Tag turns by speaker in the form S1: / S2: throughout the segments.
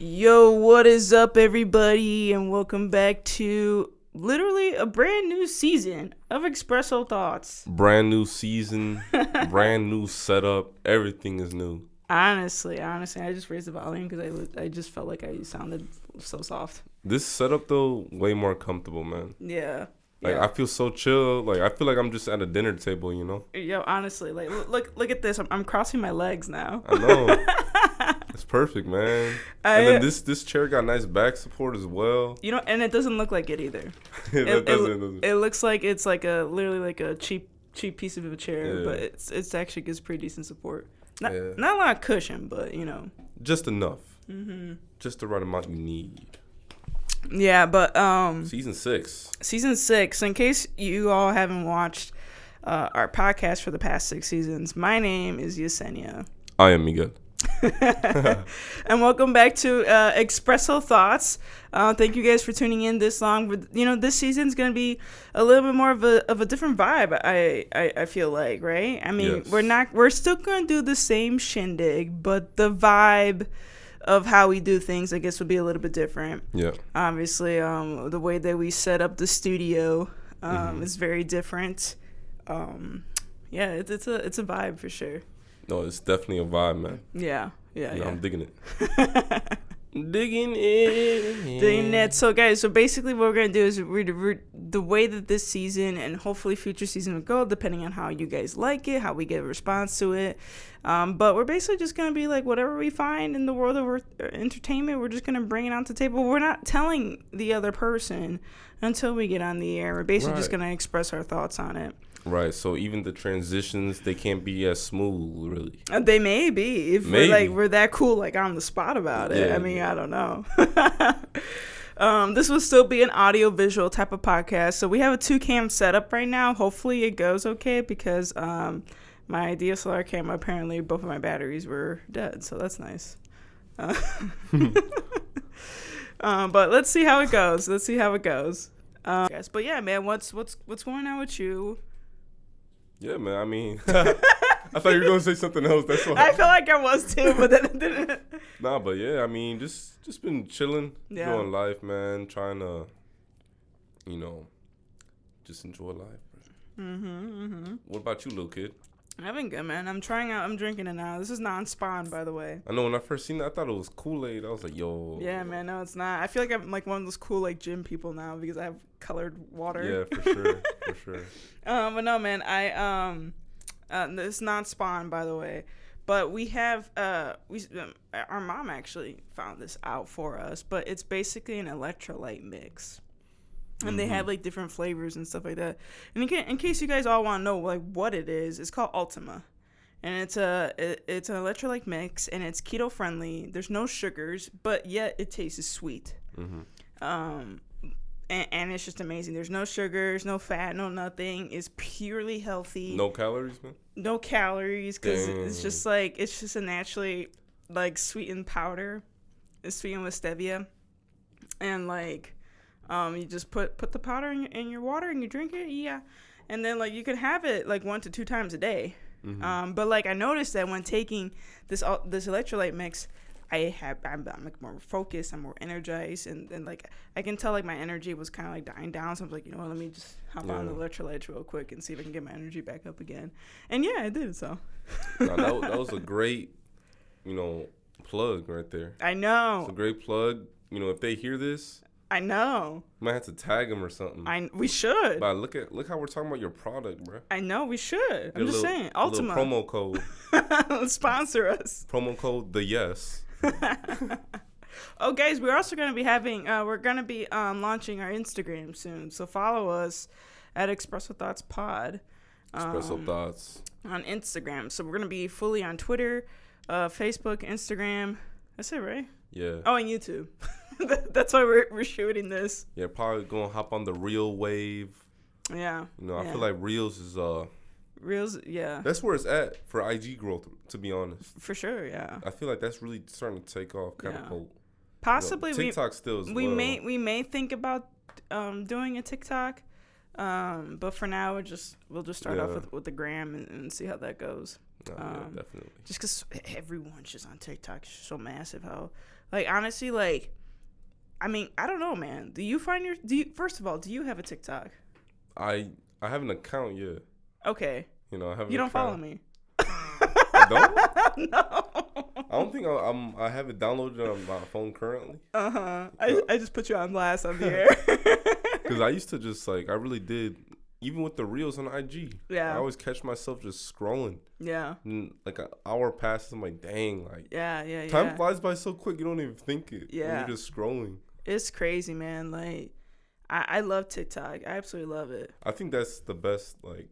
S1: Yo, what is up, everybody, and welcome back to literally a brand new season of Expresso Thoughts.
S2: Brand new season, brand new setup. Everything is new.
S1: Honestly, I just raised the volume because I just felt like I sounded so soft.
S2: This setup though, way more comfortable, man.
S1: Yeah.
S2: Like I feel so chill. Like I feel like I'm just at a dinner table, you know.
S1: Yo, honestly, like look at this. I'm crossing my legs now.
S2: I know. It's perfect, man. And then this chair got nice back support as well.
S1: You know, and it doesn't look like it either. It looks like it's like literally like a cheap piece of a chair, but it's actually gives pretty decent support. Not a lot of cushion, but you know,
S2: just enough. Mm-hmm. Just the right amount you need.
S1: Yeah, but
S2: Season 6.
S1: In case you all haven't watched our podcast for the past 6 seasons, my name is Yesenia.
S2: I am Miguel.
S1: And welcome back to Expresso Thoughts. Thank you guys for tuning in this long. You know, this season's gonna be a little bit more of a different vibe. I feel like, right? I mean,
S2: yes.
S1: we're still gonna do the same shindig, but the vibe of how we do things, I guess, would be a little bit different.
S2: Yeah.
S1: Obviously, the way that we set up the studio is very different. Yeah, it's a vibe for sure.
S2: No, it's definitely a vibe, man.
S1: Yeah.
S2: I'm digging it. Digging it.
S1: So, guys, basically what we're going to do is we're the way that this season and hopefully future season will go, depending on how you guys like it, how we get a response to it. But we're basically just going to be like whatever we find in the world of entertainment, we're just going to bring it onto the table. We're not telling the other person until we get on the air. We're basically just going to express our thoughts on it.
S2: Right, so even the transitions, they can't be as smooth, really.
S1: They may be if we're that cool, like on the spot about it. I mean, I don't know. This will still be an audio-visual type of podcast. So we have a 2-cam setup right now. Hopefully it goes okay because my DSLR camera, apparently both of my batteries were dead. So that's nice. But let's see how it goes. But yeah, man, what's going on with you?
S2: Yeah, man. I mean, I thought you were gonna say something else. That's why.
S1: I feel like I was too, but then it didn't.
S2: Nah, but yeah, I mean, just been chilling, enjoying life, man. Trying to, just enjoy life. What about you, little kid?
S1: I've been good, man. I'm drinking it now. This is non-spawn, by the way.
S2: I know when I first seen it, I thought it was Kool-Aid. I was like, yo.
S1: Yeah, man. No, it's not. I feel like I'm like one of those cool like gym people now because I have colored water.
S2: Yeah, for sure.
S1: But no, man. It's non-spawn, by the way. But we have our mom actually found this out for us. But it's basically an electrolyte mix. And they have like different flavors and stuff like that. And in case you guys all want to know like what it is, it's called Ultima, and it's an electrolyte mix, and it's keto friendly. There's no sugars, but yet it tastes sweet. And it's just amazing. There's no sugars, no fat, no nothing. It's purely healthy.
S2: No calories, man.
S1: No calories, because it's just a naturally like sweetened powder. It's sweetened with stevia, and like. You just put the powder in your water and you drink it, and then like you can have it like 1 to 2 times a day. But like I noticed that when taking this electrolyte mix, I'm like more focused, I'm more energized, and like I can tell like my energy was kind of like dying down. So I was like, you know what, let me just hop on the electrolytes real quick and see if I can get my energy back up again. And yeah, I did. So
S2: that was a great, plug right there.
S1: I know.
S2: It's a great plug. If they hear this.
S1: I know.
S2: Might have to tag them or something.
S1: We should.
S2: But look how we're talking about your product, bro.
S1: I know we should. I'm just saying. Ultima.
S2: Promo code.
S1: Sponsor us.
S2: Promo code the yes.
S1: Oh, guys, we're also gonna be having. We're gonna be launching our Instagram soon. So follow us at Expresso Thoughts Pod.
S2: Expresso Thoughts
S1: on Instagram. So we're gonna be fully on Twitter, Facebook, Instagram. That's it, right?
S2: Yeah.
S1: Oh, and YouTube. That's why we're shooting this.
S2: Yeah, probably gonna hop on the reel wave.
S1: Yeah.
S2: I feel like Reels is
S1: Reels, yeah.
S2: That's where it's at for IG growth, to be honest.
S1: For sure, yeah.
S2: I feel like that's really starting to take off, catapult.
S1: Possibly
S2: TikTok still as well.
S1: We may think about doing a TikTok, but for now we'll just start off with the gram and see how that goes.
S2: Yeah, definitely.
S1: Just because everyone's just on TikTok, it's so massive how Like, honestly, like, I mean, I don't know, man. First of all, do you have a TikTok?
S2: I have an account, yeah.
S1: Okay.
S2: You know, I have.
S1: You don't follow me.
S2: I don't.
S1: No.
S2: I don't think I have it downloaded on my phone currently.
S1: I just put you on blast on the air.
S2: Because I used to just like I really did. Even with the reels on IG,
S1: yeah,
S2: I always catch myself just scrolling.
S1: Yeah,
S2: and like an hour passes, I'm like, dang, like
S1: yeah.
S2: Time flies by so quick, you don't even think it.
S1: Yeah,
S2: you're just scrolling.
S1: It's crazy, man. Like, I love TikTok. I absolutely love it.
S2: I think that's the best. Like,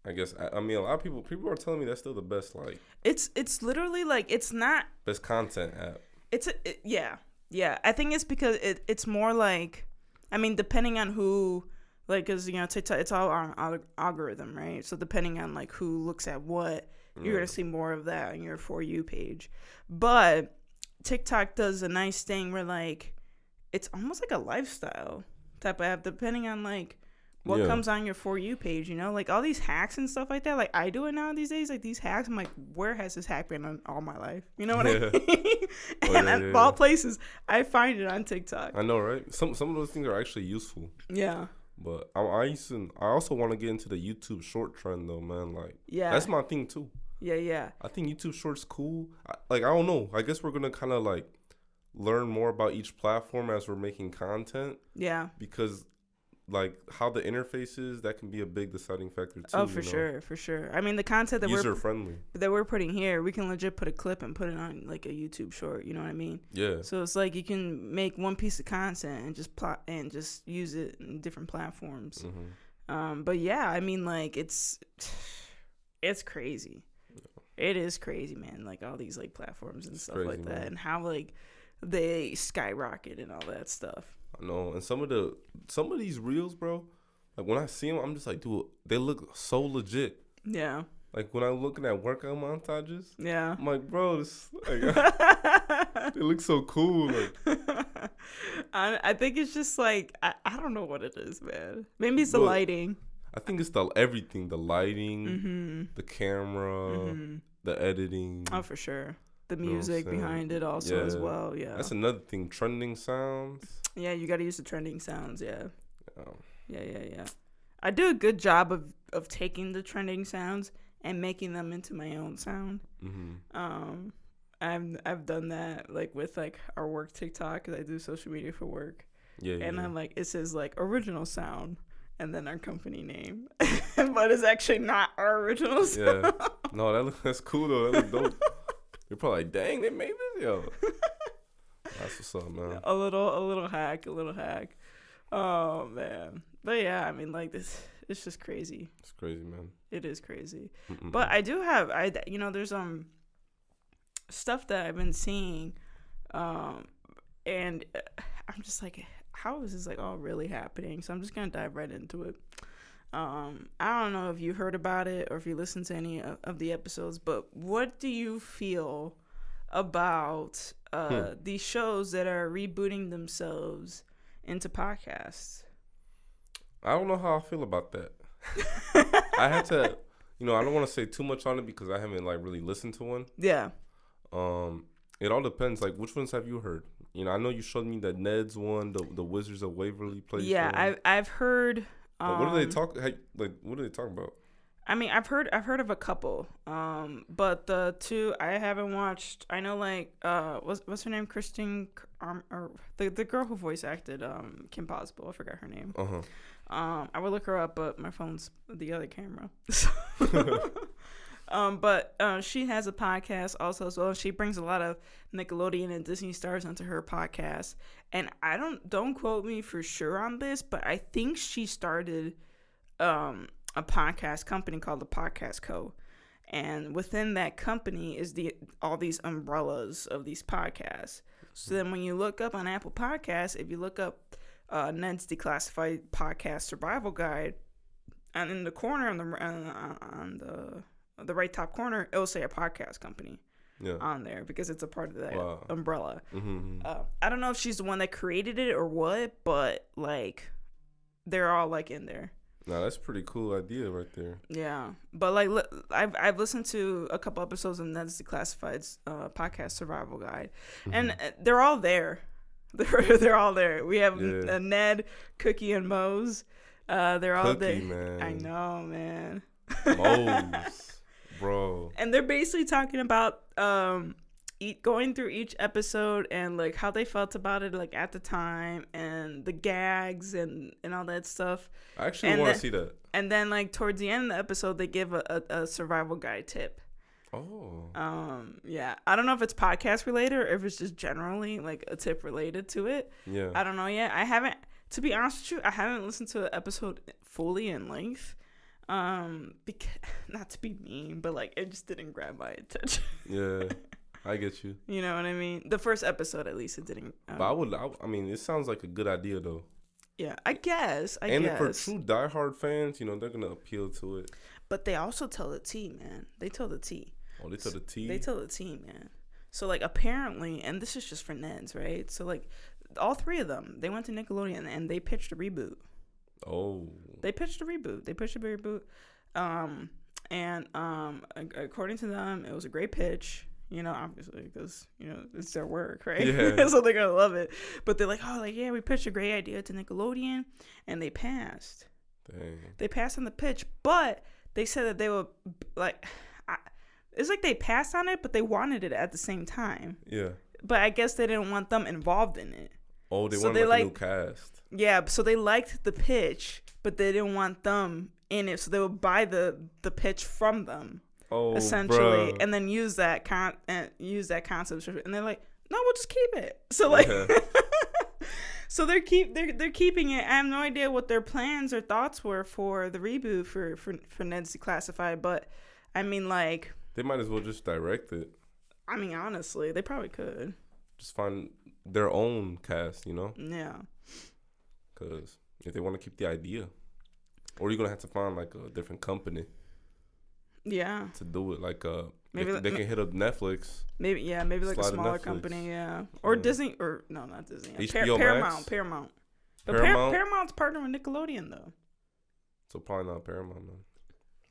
S2: I guess I mean a lot of people are telling me that's still the best. Like,
S1: it's literally like it's not
S2: best content app.
S1: Yeah. I think it's because it's more like, I mean, depending on who. Like, because, you know, TikTok, it's all on algorithm, right? So depending on, like, who looks at what, you're going to see more of that on your For You page. But TikTok does a nice thing where, like, it's almost like a lifestyle type of app, depending on, like, what comes on your For You page, you know? Like, all these hacks and stuff like that. Like, I do it now these days. Like, these hacks, I'm like, where has this hack been in all my life? You know what I mean? And at all places, I find it on TikTok.
S2: I know, right? Some of those things are actually useful.
S1: Yeah.
S2: But I also want to get into the YouTube short trend though, man. Like, that's my thing too.
S1: Yeah.
S2: I think YouTube Shorts cool. I don't know. I guess we're gonna kind of like learn more about each platform as we're making content.
S1: Yeah.
S2: Because like how the interface is, that can be a big deciding factor too.
S1: Oh, for sure. I mean, the content that we're putting here, we can legit put a clip and put it on like a YouTube short. You know what I mean?
S2: Yeah.
S1: So it's like you can make one piece of content and just plot and just use it in different platforms. Mm-hmm. But yeah, I mean, like it's crazy. Yeah. It is crazy, man. Like all these like platforms and stuff crazy, like that, man. And how like they skyrocket and all that stuff.
S2: I know, and some of these reels, bro, like when I see them, I'm just like, dude, they look so legit.
S1: Yeah.
S2: Like when I'm looking at workout montages,
S1: yeah,
S2: I'm like, bro, this like, they look so cool. Like,
S1: I think it's just like I don't know what it is, man. Maybe it's the lighting.
S2: I think it's everything, the lighting, the camera, the editing.
S1: Oh, for sure. The music behind it also as well, yeah.
S2: That's another thing, trending sounds.
S1: Yeah, you got to use the trending sounds, yeah. Yeah. I do a good job of taking the trending sounds and making them into my own sound. Mm-hmm. I've done that like with like our work TikTok because I do social media for work. And I'm like, it says like original sound and then our company name, but it's actually not our original sound.
S2: Yeah, no, that's cool though. That looks dope. You're probably like, dang, they made this, yo. That's what's up, man. A
S1: little hack. Oh man, but yeah, I mean, like this, it's just crazy.
S2: It's crazy, man.
S1: It is crazy. Mm-mm. But I do have, there's stuff that I've been seeing, and I'm just like, how is this like all really happening? So I'm just gonna dive right into it. I don't know if you heard about it or if you listened to any of the episodes, but what do you feel about these shows that are rebooting themselves into podcasts?
S2: I don't know how I feel about that. I had to, I don't want to say too much on it because I haven't like really listened to one.
S1: Yeah.
S2: It all depends. Like, which ones have you heard? I know you showed me the Ned's one, the Wizards of Waverly Place.
S1: Yeah, I've heard.
S2: What do they talk? What do they talk about?
S1: I mean, I've heard of a couple, but the two I haven't watched. I know, like, what's her name? Kristen, or the girl who voice acted Kim Possible. I forgot her name. I would look her up, but my phone's the other camera. But she has a podcast also as well. She brings a lot of Nickelodeon and Disney stars onto her podcast. And I don't quote me for sure on this, but I think she started a podcast company called the Podcast Co. And within that company is all these umbrellas of these podcasts. So then when you look up on Apple Podcasts, if you look up Ned's Declassified Podcast Survival Guide, and in the corner on the right top corner, it'll say a podcast company on there because it's a part of that umbrella. Mm-hmm. I don't know if she's the one that created it or what, but like they're all like in there.
S2: Nah, that's a pretty cool idea right there.
S1: Yeah, but like I've listened to a couple episodes of Ned's Declassified's podcast Survival Guide, and they're all there. They're all there. We have Ned, Cookie, and Mose. They're all there.
S2: Man.
S1: I know, man.
S2: Mose, bro.
S1: And they're basically talking about going through each episode and like how they felt about it like at the time and the gags and all that stuff.
S2: I actually want to see that.
S1: And then like towards the end of the episode, they give a survival guide tip.
S2: Oh.
S1: Yeah. I don't know if it's podcast related or if it's just generally like a tip related to it.
S2: Yeah.
S1: I don't know yet. I haven't, to be honest with you, I haven't listened to an episode fully in length. Because, not to be mean, but like it just didn't grab my attention.
S2: Yeah. I get you.
S1: You know what I mean? The first episode, at least, it didn't.
S2: But I mean, it sounds like a good idea though.
S1: Yeah, I guess.
S2: And for true diehard fans, you know, they're gonna appeal to it.
S1: But they also tell the tea, man. They tell the tea.
S2: Oh, they tell the tea?
S1: They tell the tea, man. So, like, apparently, and this is just for Neds, right? So, like, all three of them, they went to Nickelodeon, and they pitched a reboot.
S2: Oh.
S1: They pitched a reboot. According to them, it was a great pitch. You know, obviously, because, you know, it's their work, right?
S2: Yeah.
S1: So they're going to love it. But they're like, oh, like, yeah, we pitched a great idea to Nickelodeon, and they passed.
S2: Dang.
S1: They passed on the pitch, but they said that they would, like, it's like they passed on it, but they wanted it at the same time.
S2: Yeah.
S1: But I guess they didn't want them involved in it.
S2: Oh, they wanted like a new cast.
S1: Yeah, so they liked the pitch, but they didn't want them in it, so they would buy the pitch from them.
S2: Oh,
S1: essentially,
S2: bruh.
S1: and then use that concept, and they're like, "No, we'll just keep it." So like, so they're keeping it. I have no idea what their plans or thoughts were for the reboot for Ned's Declassified, but I mean, like,
S2: they might as well just direct it.
S1: I mean, honestly, they probably could
S2: just find their own cast, you know?
S1: Yeah.
S2: Because if they want to keep the idea, or you're gonna have to find like a different company.
S1: Yeah.
S2: To do it, like
S1: maybe
S2: they can hit up Netflix.
S1: Maybe like a smaller company, yeah, or Disney, or no, not Disney. Paramount. But Paramount's partnering with Nickelodeon though.
S2: So probably not Paramount,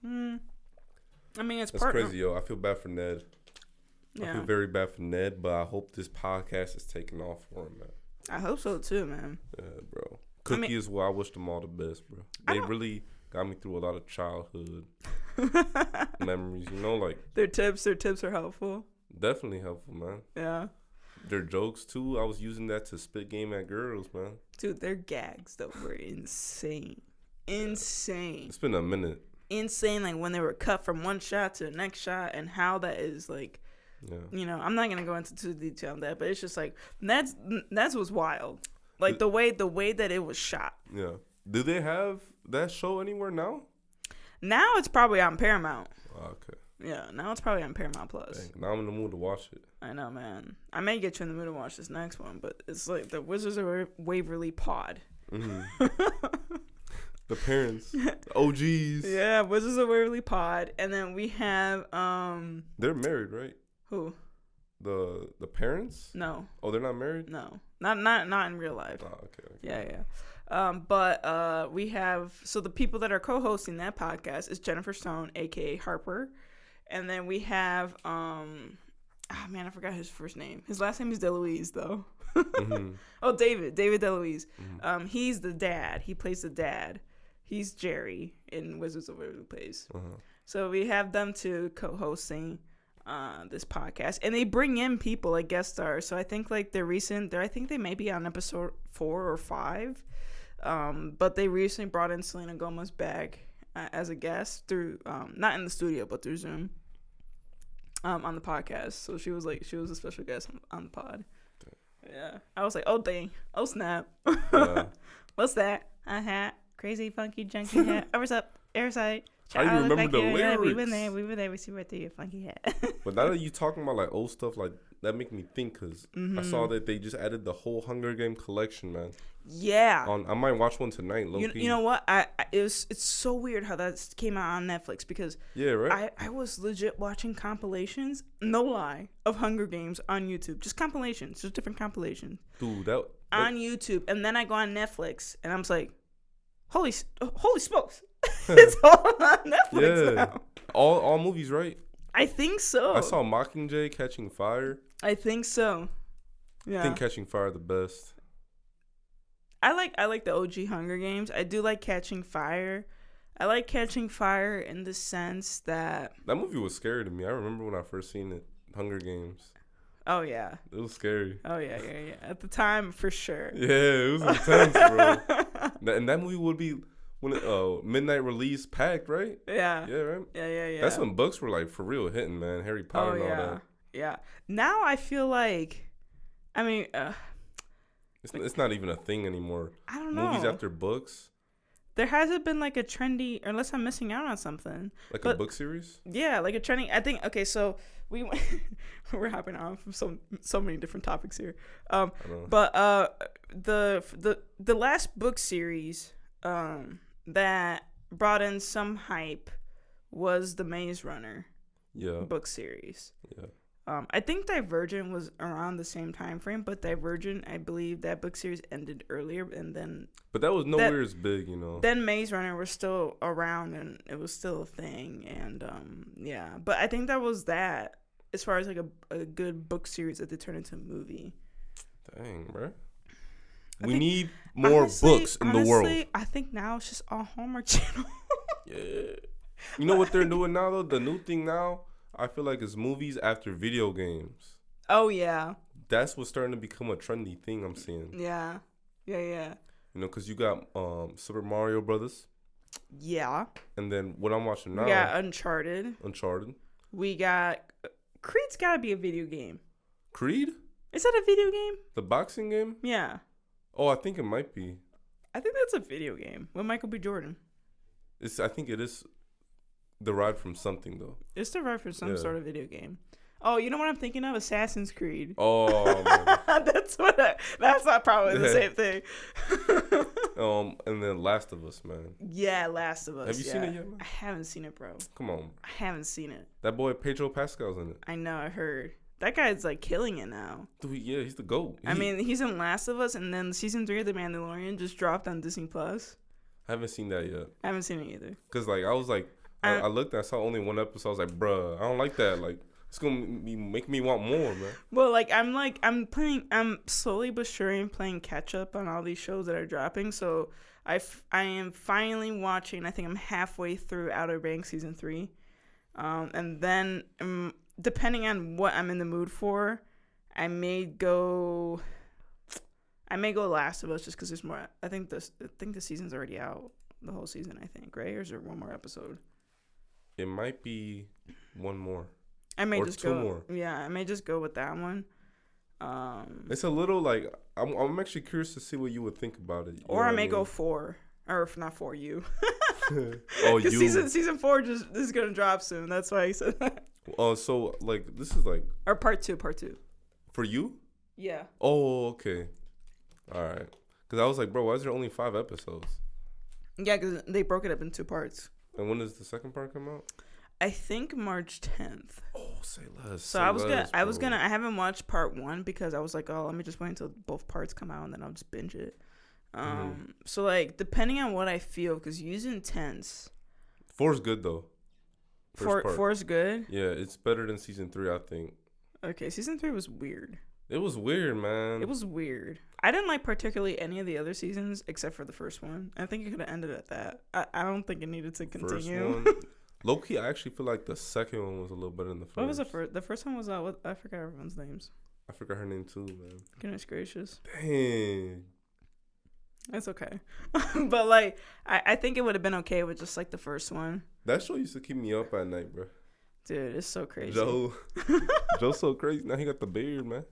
S2: man.
S1: I mean, it's
S2: that's crazy, yo. I feel bad for Ned.
S1: Yeah.
S2: I feel very bad for Ned, but I hope this podcast is taking off for him, man.
S1: I hope so too, man.
S2: Yeah, bro. Cookie as well. I wish them all the best, bro. They really got me through a lot of childhood memories, you know, like
S1: their tips are helpful.
S2: Definitely helpful, man.
S1: Yeah.
S2: Their jokes too. I was using that to spit game at girls, man.
S1: Dude, their gags though were insane. Insane.
S2: It's been a minute.
S1: Insane, like when they were cut from one shot to the next shot and how that is like, you know, I'm not gonna go into too detail on that, but it's just like that's was wild. Like the way that it was shot.
S2: Yeah. Do they have that show anywhere now?
S1: Now it's probably on Paramount.
S2: Okay.
S1: Yeah, now it's probably on Paramount Plus.
S2: Dang, now I'm in the mood to watch it.
S1: I know, man. I may get you in the mood to watch this next one, but it's like the Wizards of Waverly Pod.
S2: Mm-hmm. The parents, the OGs.
S1: Yeah, Wizards of Waverly Pod, and then we have
S2: They're married, right?
S1: Who?
S2: The parents?
S1: No.
S2: Oh, they're not married?
S1: No, not in real life.
S2: Oh, okay.
S1: Yeah. But we have, so the people that are co-hosting that podcast is Jennifer Stone, aka Harper, and then we have I forgot his first name. His last name is DeLuise though. Mm-hmm. Oh, David DeLuise. Mm-hmm. He's the dad. He plays the dad. He's Jerry in Wizards of Waverly Place. Uh-huh. So we have them two co-hosting this podcast, and they bring in people like guest stars. So I think like I think they may be on episode 4 or 5. But they recently brought in Selena Gomez back as a guest through not in the studio but through Zoom on the podcast. So she was a special guest on the pod. Yeah, I was like, oh dang, oh snap, what's that? A hat, crazy funky junky hat. What's up, airside?
S2: How you remember the lyrics?
S1: Yeah, we were there. We see right through your funky hat.
S2: But now that you talking about like old stuff, like that make me think because I saw that they just added the whole Hunger Game collection, man.
S1: Yeah.
S2: I might watch one tonight, low-key.
S1: You know what? It's so weird how that came out on Netflix because I was legit watching compilations, no lie, of Hunger Games on YouTube. Just compilations, just different compilations.
S2: Dude, that
S1: on YouTube, and then I go on Netflix, and I'm just like, Holy smokes! It's all on Netflix now.
S2: All movies, right?
S1: I think so.
S2: I saw Mockingjay, Catching Fire.
S1: I think so. Yeah.
S2: I think Catching Fire the best.
S1: I like the OG Hunger Games. I do like Catching Fire. I like Catching Fire in the sense that
S2: movie was scary to me. I remember when I first seen it, Hunger Games.
S1: Oh yeah.
S2: It was scary.
S1: Oh yeah. At the time, for sure.
S2: Yeah, it was intense, bro. And that movie would be when midnight release packed, right?
S1: Yeah.
S2: Yeah, right.
S1: Yeah.
S2: That's when books were like for real hitting, man. Harry Potter and all that.
S1: Yeah. Now I feel like, I mean,
S2: it's not even a thing anymore.
S1: I don't know.
S2: Movies after books.
S1: There hasn't been like a trendy, unless I'm missing out on something.
S2: Like a book series?
S1: Yeah, like a trending. I think, okay, so we're hopping on from so many different topics here. But the last book series that brought in some hype was the Maze Runner book series.
S2: Yeah.
S1: I think Divergent was around the same time frame, but Divergent, I believe that book series ended earlier, and then.
S2: But that was nowhere as big, you know.
S1: Then Maze Runner was still around, and it was still a thing, and yeah. But I think that was that as far as like a good book series that they turned into a movie.
S2: Dang, bro. We need more books in the world.
S1: I think now it's just all Hallmark Channel.
S2: Yeah. You know what they're doing now though? The new thing now, I feel like it's movies after video games.
S1: Oh, yeah.
S2: That's what's starting to become a trendy thing I'm seeing.
S1: Yeah. You
S2: know, because you got Super Mario Brothers.
S1: Yeah.
S2: And then what I'm watching now.
S1: We got Uncharted. We got... Creed's got to be a video game.
S2: Creed?
S1: Is that a video game?
S2: The boxing game?
S1: Yeah.
S2: Oh, I think it might be.
S1: I think that's a video game with Michael B. Jordan.
S2: I think it is derived from something, though.
S1: It's derived from some sort of video game. Oh, you know what I'm thinking of? Assassin's Creed.
S2: Oh,
S1: that's not probably the same thing.
S2: And then Last of Us, man.
S1: Yeah, Last of Us.
S2: Have you seen it yet, man?
S1: I haven't seen it, bro.
S2: Come on.
S1: I haven't seen it.
S2: That boy Pedro Pascal's in it.
S1: I know, I heard. That guy's like killing it now.
S2: Dude, yeah, he's the GOAT.
S1: I mean, he's in Last of Us, and then season 3 of The Mandalorian just dropped on Disney Plus.
S2: I haven't seen that yet.
S1: I haven't sine it either.
S2: Cause like I was like, I looked, I saw only one episode. I was like, bruh, I don't like that. Like, it's gonna make me want more, man.
S1: Well, I'm slowly but surely playing catch up on all these shows that are dropping. So I am finally watching. I think I'm halfway through Outer Banks season 3, and then depending on what I'm in the mood for, I may go Last of Us just because there's more. I think the season's already out, the whole season. I think, right? Or is there one more episode?
S2: It might be one more.
S1: I may
S2: or
S1: just
S2: two
S1: go.
S2: More.
S1: Yeah, I may just go with that one.
S2: It's a little like I'm actually curious to see what you would think about it.
S1: Or I may go 4, or if not 4, you.
S2: Oh, you.
S1: Season 4 is gonna drop soon. That's why I said that.
S2: So like this is like.
S1: Or part two.
S2: For you?
S1: Yeah.
S2: Oh, okay. All right. Because I was like, bro, why is there only 5 episodes?
S1: Yeah, because they broke it up in 2 parts.
S2: And when does the second part come out?
S1: I think March 10th.
S2: Oh, say less.
S1: So I haven't watched part 1 because I was like, oh, let me just wait until both parts come out and then I'll just binge it. So like depending on what I feel, because using intense.
S2: 4's good though.
S1: 4's good.
S2: Yeah, it's better than season 3, I think. Okay,
S1: season 3 was weird.
S2: It was weird, man.
S1: It was weird. I didn't like particularly any of the other seasons except for the first one. I think it could have ended at that. I don't think it needed to continue.
S2: Low-key, I actually feel like the second one was a little better than the first.
S1: What was the first? The first one was I forgot everyone's names.
S2: I forgot her name too, man.
S1: Goodness gracious.
S2: Dang.
S1: It's okay. But like I think it would have been okay with just like the first one.
S2: That show used to keep me up at night, bro.
S1: Dude, it's so crazy.
S2: Joe's so crazy. Now he got the beard, man.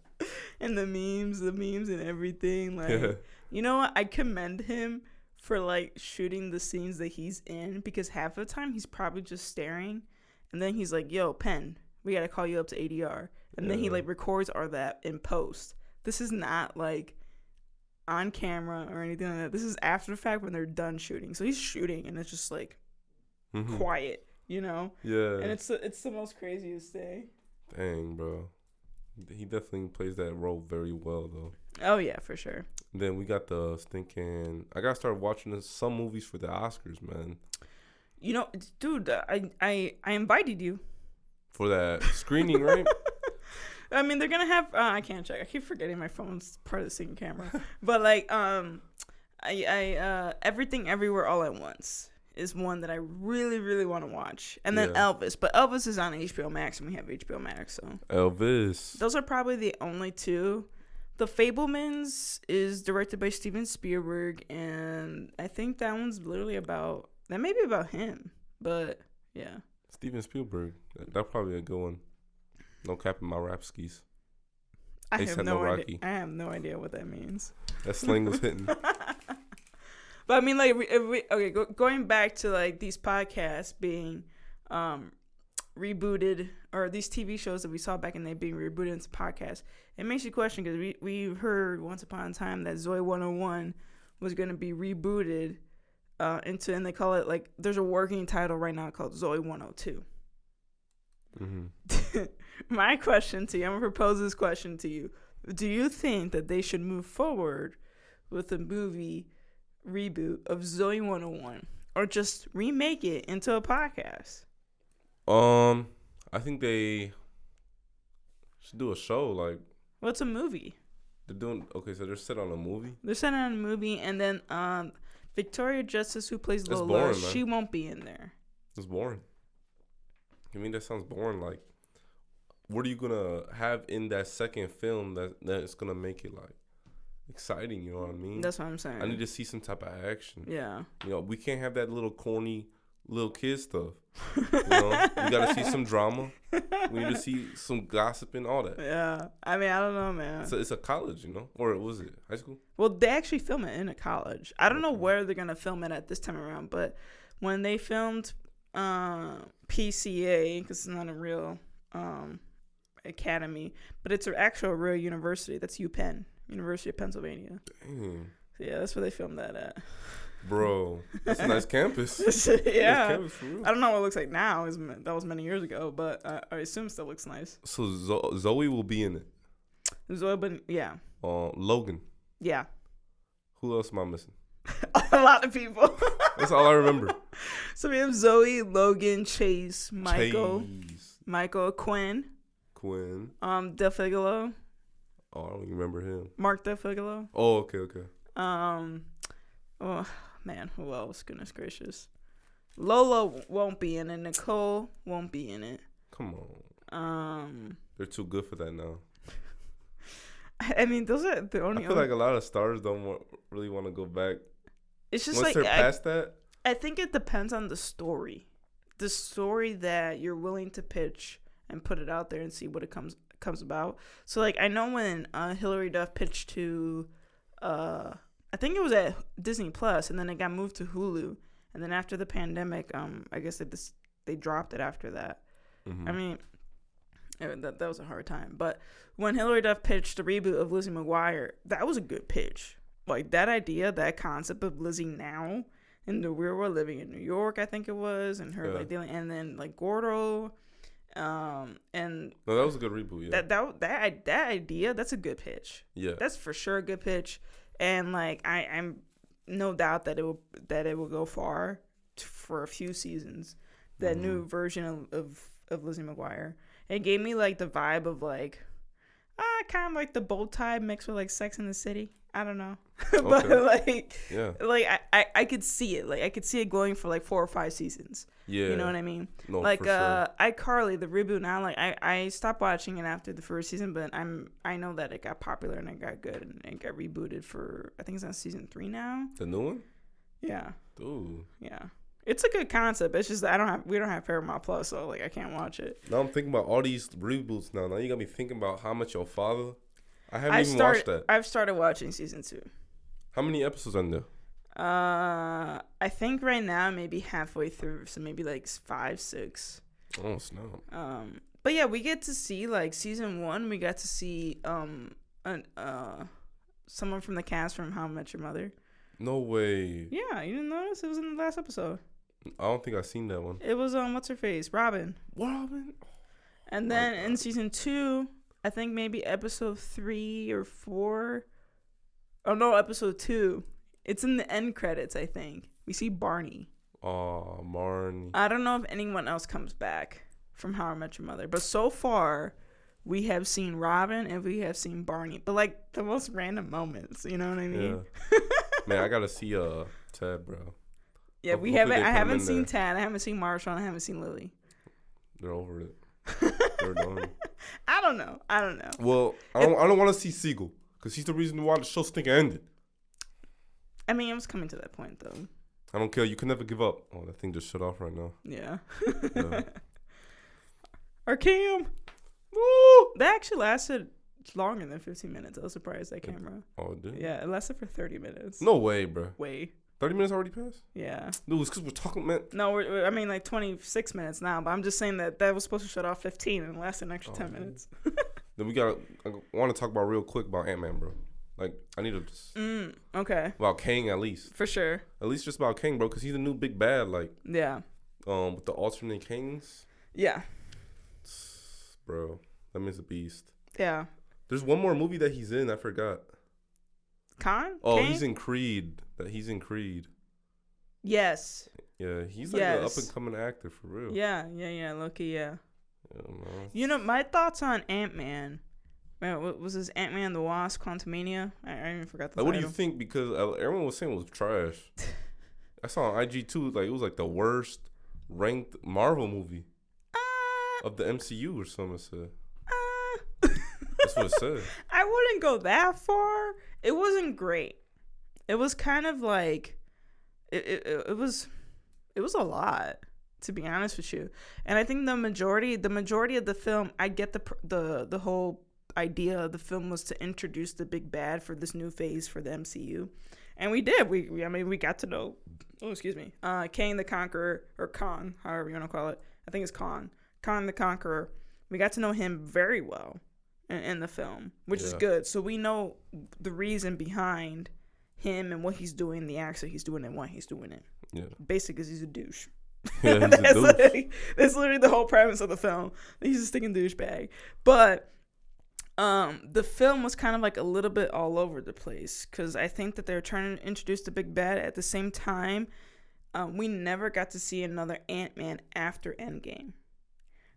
S1: And the memes and everything. Like, you know what? I commend him for like shooting the scenes that he's in, because half of the time he's probably just staring, and then he's like, "Yo, Pen, we gotta call you up to ADR," and then he like records all that in post. This is not like on camera or anything like that. This is after the fact when they're done shooting. So he's shooting, and it's just like quiet, you know?
S2: Yeah.
S1: And it's the most craziest thing.
S2: Dang, bro. He definitely plays that role very well, though.
S1: Oh, yeah, for sure.
S2: Then we got the thinking. I gotta start watching some movies for the Oscars, man.
S1: You know, dude, I invited you
S2: For that screening, right?
S1: I mean, they're gonna have. I can't check. I keep forgetting my phone's part of the singing camera. But like, Everything Everywhere All at Once is one that I really, really want to watch. And then Elvis, but Elvis is on HBO Max, and we have HBO Max, so
S2: Elvis.
S1: Those are probably the only two. The Fablemans is directed by Steven Spielberg, and I think that one's literally about. That may be about him, but yeah.
S2: Steven Spielberg. That's probably a good one. No cap in my rap skis.
S1: I have no idea. I have no idea what that means.
S2: That slang was hitting.
S1: But I mean, like, going back to like these podcasts being rebooted, or these TV shows that we saw back in the day being rebooted into podcasts, it makes you question, because we heard once upon a time that Zoe 101 was going to be rebooted into, and they call it, like, there's a working title right now called Zoe 102. Mm-hmm. My question to you, I'm going to propose this question to you. Do you think that they should move forward with a movie reboot of Zoe 101, or just remake it into a podcast?
S2: I think they should do a show. Like,
S1: what's a movie?
S2: They're doing so. They're set on a movie.
S1: They're set on a movie, and then Victoria Justice, who plays Lola, boring, she won't be in there.
S2: It's boring. I mean, that sounds boring. Like, what are you gonna have in that second film that's gonna make it like exciting? You know what I mean?
S1: That's what I'm saying.
S2: I need to see some type of action.
S1: Yeah.
S2: You know, we can't have that little corny little kid stuff. You know, we gotta see some drama. We need to see some gossiping, all that.
S1: Yeah. I mean, I don't know, man.
S2: It's a college, you know, or was it high school?
S1: Well, they actually film it in a college. I don't know where they're gonna film it at this time around, but when they filmed PCA, because it's not a real academy, but it's an actual real university. That's UPenn, University of Pennsylvania.
S2: Dang.
S1: So yeah, that's where they filmed that at.
S2: Bro, that's a nice campus.
S1: Yeah.
S2: Nice campus for real.
S1: I don't know what it looks like now. That was many years ago, but I assume it still looks nice.
S2: So Zoe will be in it.
S1: Zoe, but yeah.
S2: Logan.
S1: Yeah.
S2: Who else am I missing?
S1: A lot of people.
S2: That's all I remember.
S1: So we have Zoe, Logan, Chase, Michael, Quinn. DeFigaro.
S2: Oh, I don't even remember him.
S1: Mark DeFigaro.
S2: Oh, okay.
S1: Oh man, who else? Goodness gracious. Lola won't be in it. Nicole won't be in it.
S2: Come on. They're too good for that now.
S1: I mean, those are the only.
S2: I feel like a lot of stars don't really want to go back.
S1: It's just
S2: once
S1: like
S2: they're past that.
S1: I think it depends on the story that you're willing to pitch and put it out there and see what it comes about. So like, I know when Hilary Duff pitched to, I think it was at Disney Plus, and then it got moved to Hulu, and then after the pandemic, I guess they dropped it after that. Mm-hmm. I mean, that was a hard time. But when Hilary Duff pitched the reboot of Lizzie McGuire, that was a good pitch. Like, that idea, that concept of Lizzie now in the real world, living in New York, I think it was, and her like dealing, and then like Gordo, and
S2: no, that was a good reboot. Yeah,
S1: that idea, that's a good pitch.
S2: Yeah, that's
S1: for sure a good pitch, and like I'm no doubt that it will go far for a few seasons. That new version of Lizzie McGuire. It gave me like the vibe of like kind of like the Bow Tie mixed with like Sex and the City. I don't know. But like I could see it. Like I could see it going for like 4 or 5 seasons. Yeah. You know what I mean? No, like for sure. iCarly, the reboot now, like I stopped watching it after the first season, but I know that it got popular and it got good and it got rebooted for, I think it's on season 3 now.
S2: The new one?
S1: Yeah.
S2: Ooh.
S1: Yeah. It's a good concept. It's just that we don't have Paramount Plus, so like I can't watch it.
S2: Now I'm thinking about all these reboots now. Now you got me thinking about How Much Your Father. I haven't watched that.
S1: I've started watching season 2.
S2: How many episodes are there?
S1: I think right now maybe halfway through, so maybe like 5, 6.
S2: Oh snap.
S1: But yeah, we get to see like season 1. We got to see someone from the cast from How I Met Your Mother.
S2: No way.
S1: Yeah, you didn't notice? It was in the last episode.
S2: I don't think I've seen that one.
S1: It was what's her face, Robin. And then in season 2, I think maybe episode 3 or 4, Oh no, episode 2. It's in the end credits, I think. We see Barney.
S2: Oh, Marnie.
S1: I don't know if anyone else comes back from How I Met Your Mother, but so far we have seen Robin and we have seen Barney, but like the most random moments. You know what I mean?
S2: Yeah. Man, I gotta see Ted, bro.
S1: Yeah, we haven't. I haven't seen Tad. I haven't seen Marshawn. I haven't seen Lily.
S2: They're over it. They're done.
S1: I don't know.
S2: Well, I don't want to see Siegel because he's the reason why the show stinking ended.
S1: I mean, it was coming to that point though.
S2: I don't care. You can never give up. Oh, that thing just shut off right now.
S1: Yeah.
S2: Yeah.
S1: Our Cam. Woo! That actually lasted longer than 15 minutes. I was surprised, that camera.
S2: Oh, it did?
S1: Yeah, it lasted for 30 minutes.
S2: No way, bro.
S1: Way.
S2: 30 minutes already passed?
S1: Yeah.
S2: Dude, it's because we're talking, man.
S1: No, I mean like 26 minutes now, but I'm just saying that was supposed to shut off 15 and last an extra 10 minutes.
S2: Then I want to talk about real quick about Ant-Man, bro. Like, I need to just...
S1: Okay.
S2: About Kang, at least.
S1: For sure.
S2: At least just about Kang, bro, because he's the new big bad, like...
S1: Yeah.
S2: With the alternate Kangs.
S1: Yeah.
S2: Bro, that man's a beast.
S1: Yeah.
S2: There's one more movie that he's in, I forgot.
S1: Kang?
S2: Oh, he's in Creed. He's in Creed.
S1: Yes.
S2: Yeah, he's like an up-and-coming actor, for real.
S1: Yeah, Loki, yeah.
S2: I don't know.
S1: You know, my thoughts on Ant-Man... Man, what was this Ant-Man the Wasp, Quantumania? I even forgot the title.
S2: What do you think? Because everyone was saying it was trash. I saw on IG too, like it was like the worst ranked Marvel movie of the MCU or something. It said. That's what it said.
S1: I wouldn't go that far. It wasn't great. It was kind of like it was a lot, to be honest with you. And I think the majority of the film, I get the whole idea of the film was to introduce the big bad for this new phase for the MCU, and we did. We got to know. Oh, excuse me. Kang the Conqueror, or Kong, however you want to call it. I think it's Kong the Conqueror. We got to know him very well in the film, which is good. So we know the reason behind him and what he's doing, the acts that he's doing, and why he's doing it. Yeah. Basically, because he's a douche. Yeah, he's a douche. That's literally the whole premise of the film. He's a stinking douchebag. But the film was kind of like a little bit all over the place because I think that they're trying to introduce the big bad at the same time. We never got to see another Ant-Man after Endgame.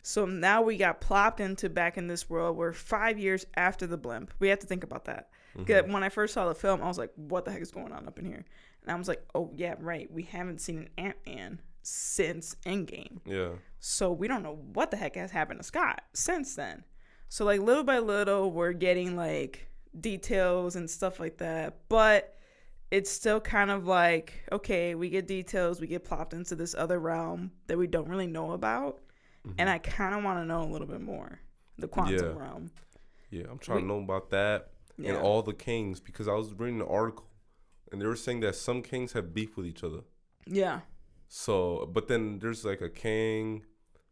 S1: So now we got plopped into back in this world where 5 years after the blimp. We have to think about that. Mm-hmm. When I first saw the film, I was like, what the heck is going on up in here? And I was like, oh, yeah, right. We haven't seen an Ant-Man since Endgame. Yeah. So we don't know what the heck has happened to Scott since then. So, like, little by little, we're getting, like, details and stuff like that. But it's still kind of like, okay, we get details. We get plopped into this other realm that we don't really know about. Mm-hmm. And I kind of want to know a little bit more. The quantum realm.
S2: Yeah, I'm trying to know about that and all the kings. Because I was reading an article, and they were saying that some kings have beef with each other. Yeah. So, but then there's, like, a king.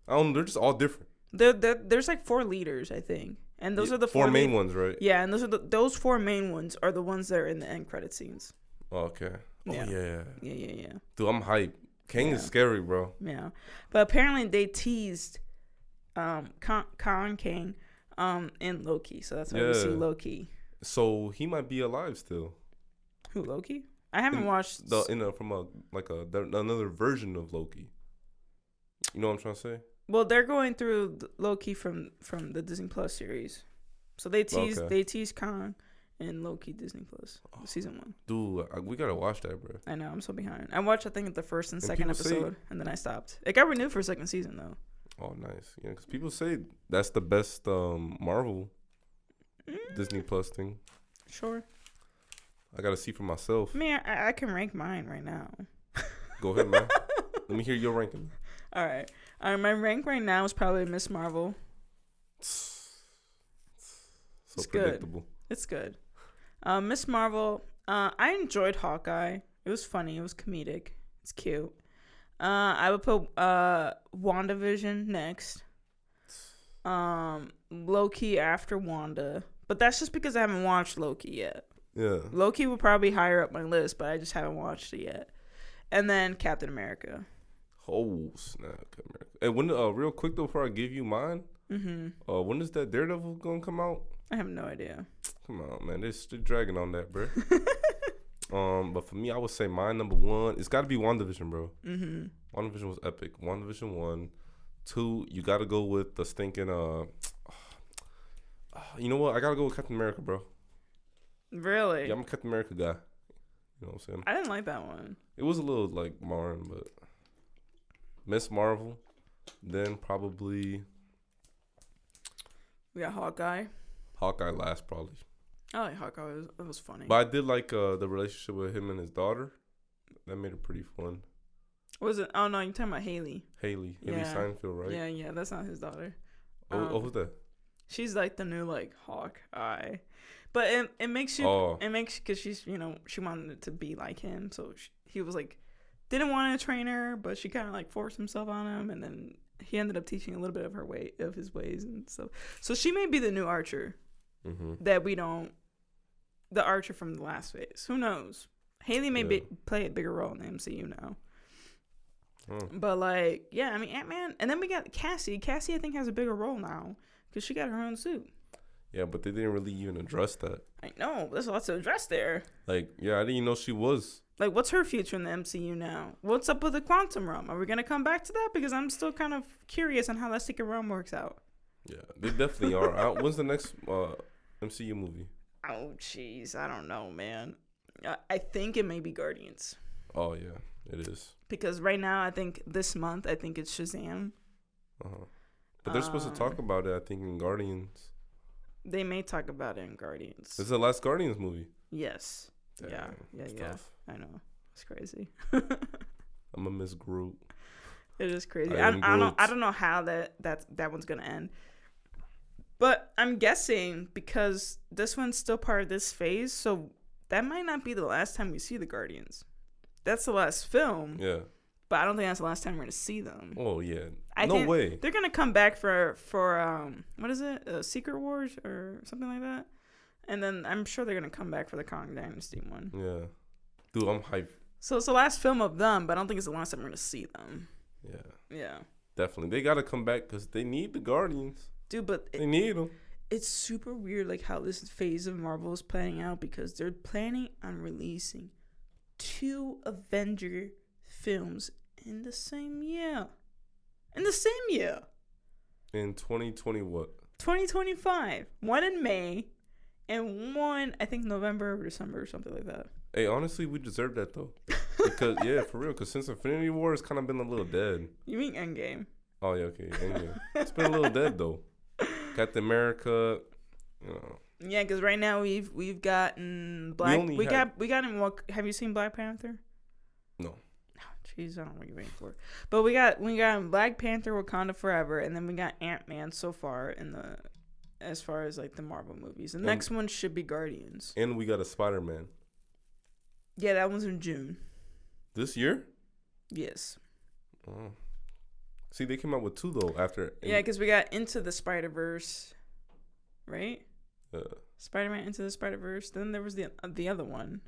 S2: I don't know. They're just all different.
S1: There's like 4 leaders, I think, and those are the
S2: four main ones, right?
S1: Yeah, and those 4 main ones are the ones that are in the end credit scenes.
S2: Oh, okay.
S1: Yeah.
S2: Oh
S1: Yeah.
S2: Dude, I'm hyped. Kang is scary, bro.
S1: Yeah, but apparently they teased King in Loki, so that's why we see Loki.
S2: So he might be alive still.
S1: Who, Loki? I haven't watched
S2: another version of Loki. You know what I'm trying to say?
S1: Well, they're going through Loki from the Disney Plus series, so they tease Kong and Loki Disney Plus season 1.
S2: Dude, we gotta watch that, bro.
S1: I know, I'm so behind. I watched I think the first and second episode, and then I stopped. It got renewed for a second season though.
S2: Oh, nice. Yeah, because people say that's the best Marvel Disney Plus thing.
S1: Sure.
S2: I gotta see for myself.
S1: Man, I can rank mine right now.
S2: Go ahead, man. Let me hear your ranking.
S1: All right. My rank right now is probably Miss Marvel. It's predictable. Good. It's good. Miss Marvel. I enjoyed Hawkeye. It was funny. It was comedic. It's cute. I would put WandaVision next. Loki after Wanda, but that's just because I haven't watched Loki yet. Yeah. Loki will probably higher up my list, but I just haven't watched it yet. And then Captain America.
S2: Oh snap! And when real quick though, before I give you mine, when is that Daredevil gonna come out?
S1: I have no idea.
S2: Come on, man. They're still dragging on that, bro. But for me, I would say my number one. It's got to be WandaVision, bro. Mm-hmm. WandaVision was epic. WandaVision 1. 2, you got to go with the stinking. You know what? I got to go with Captain America, bro.
S1: Really?
S2: Yeah, I'm a Captain America guy. You know what I'm saying?
S1: I didn't like that one.
S2: It was a little like marring, but Miss Marvel. Then probably
S1: we got Hawkeye.
S2: Hawkeye last, probably.
S1: I like Hawkeye. It was funny.
S2: But I did like the relationship with him and his daughter. That made it pretty fun.
S1: What was it? Oh no, you're talking about Haley.
S2: Haley Steinfeld, right?
S1: Yeah, that's not his daughter.
S2: Who's that?
S1: She's like the new like Hawkeye, but it makes you because she's she wanted it to be like him, so he was like didn't want to train her, but she kind of like forced himself on him, and then he ended up teaching a little bit of his ways and stuff. So she may be the new Archer that we don't, the Archer from the last phase. Who knows? Haley may play a bigger role in the MCU now. But like, yeah, I mean Ant-Man, and then we got Cassie. Cassie, I think, has a bigger role now because she got her own suit. Yeah,
S2: but they didn't really even address that.
S1: I know, there's lots to address there.
S2: Like, yeah, I didn't even know she was.
S1: Like, what's her future in the MCU now? What's up with the quantum realm? Are we gonna come back to that? Because I'm still kind of curious on how that secret realm works out.
S2: Yeah, they definitely are. When's the next MCU movie?
S1: Oh, jeez, I don't know, man. I think it may be Guardians.
S2: Oh yeah, it is.
S1: Because right now, I think this month, I think it's Shazam.
S2: But they're supposed to talk about it, I think, in Guardians.
S1: They may talk about it in Guardians.
S2: This is the last Guardians movie.
S1: Yes.
S2: Damn,
S1: yeah. Tough. I know. It's crazy.
S2: I'm a Miss Groot.
S1: It is crazy. I don't know how that one's gonna end. But I'm guessing because this one's still part of this phase, so that might not be the last time we see the Guardians. That's the last film.
S2: Yeah.
S1: But I don't think that's the last time we're gonna see them.
S2: Oh yeah. No way.
S1: They're gonna come back for what is it? Secret Wars or something like that. And then I'm sure they're gonna come back for the Kang Dynasty one.
S2: Yeah. Dude, I'm hyped.
S1: So it's the last film of them, but I don't think it's the last time we're gonna see them.
S2: Yeah.
S1: Yeah.
S2: Definitely, they gotta come back because they need the Guardians.
S1: Dude, but
S2: they need them.
S1: It's super weird, like how this phase of Marvel is planning out because they're planning on releasing 2 Avenger films in the same year. In
S2: 2020 what?
S1: 2025. One in May, and one I think November or December or something like that.
S2: Hey, honestly, we deserve that though. Because for real. Because since Infinity War, it's kind of been a little dead.
S1: You mean Endgame?
S2: Oh yeah, okay, Endgame. It's been a little dead though. Captain America,
S1: Yeah, because right now we've gotten Have you seen Black Panther?
S2: No.
S1: Jeez, I don't know what you're waiting for. But we got Black Panther, Wakanda Forever, and then we got Ant-Man so far as far as like the Marvel movies. The next one should be Guardians.
S2: And we got a Spider-Man.
S1: Yeah, that one's in June.
S2: This year?
S1: Yes.
S2: Oh. See, they came out with 2 though after.
S1: Yeah, because we got Into the Spider-Verse, right? Spider-Man Into the Spider-Verse. Then there was the other one.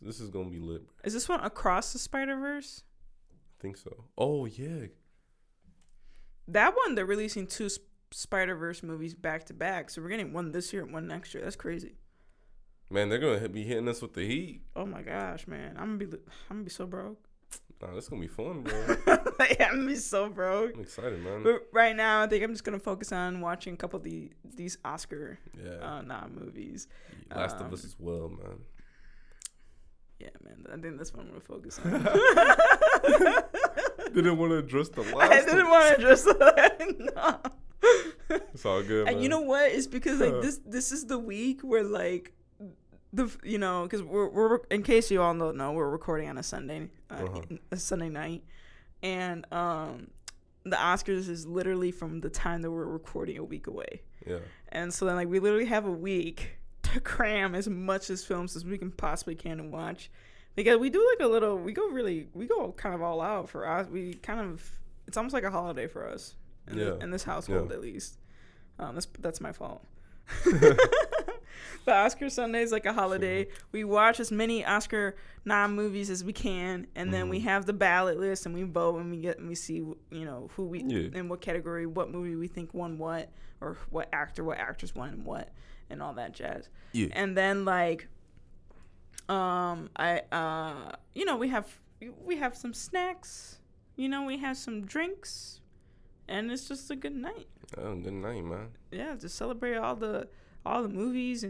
S2: This is gonna be lit.
S1: Is this one Across the Spider-Verse?
S2: I think so. Oh yeah.
S1: That one they're releasing 2 Spider-Verse movies back to back, so we're getting one this year and one next year. That's crazy.
S2: Man, they're gonna be hitting us with the heat.
S1: Oh my gosh, man! I'm gonna be so broke.
S2: Nah, this gonna be fun, bro.
S1: Yeah, I'm gonna be so broke.
S2: I'm excited, man.
S1: But right now, I think I'm just gonna focus on watching a couple of these Oscar movies.
S2: Last of Us as well, man.
S1: Yeah, man. I think that's what I'm gonna focus on.
S2: Didn't want to address the last.
S1: I didn't want to address that. No.
S2: It's all good, man.
S1: And you know what? It's because like this is the week where like because we're in case you all don't know, we're recording on a Sunday night, and the Oscars is literally from the time that we're recording a week away.
S2: Yeah. And
S1: so then like we literally have a week to cram as much as films as we can possibly and watch, because we do like we go kind of all out for us. It's almost like a holiday for us in this household, at least. That's my fault. But Oscar Sunday is like a holiday. We watch as many Oscar movies as we can, and then we have the ballot list, and we vote, and we see, who we in what category, what movie we think won what, or what actors won and what, and all that jazz. Yeah. And then like, we have some snacks, we have some drinks, and it's just a good night.
S2: Oh, good night, man.
S1: Yeah, to celebrate all the movies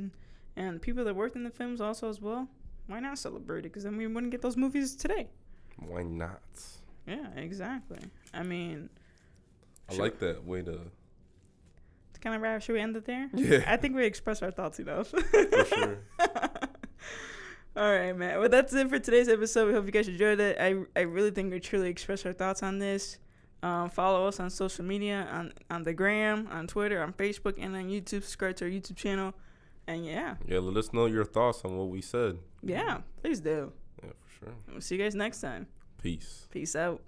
S1: and people that worked in the films also as well. Why not celebrate it? Because then we wouldn't get those movies today.
S2: Why not?
S1: Yeah, exactly. I mean,
S2: I like that way to
S1: kind of wrap. Should we end it there?
S2: Yeah.
S1: I think we expressed our thoughts enough.
S2: For sure.
S1: All right, man. Well, that's it for today's episode. We hope you guys enjoyed it. I really think we truly expressed our thoughts on this. Follow us on social media, on the gram, on Twitter, on Facebook, and on YouTube. Subscribe to our YouTube channel. And yeah,
S2: let us know your thoughts on what we said.
S1: Yeah, please do.
S2: Yeah, for sure.
S1: We'll see you guys next time.
S2: Peace
S1: Out.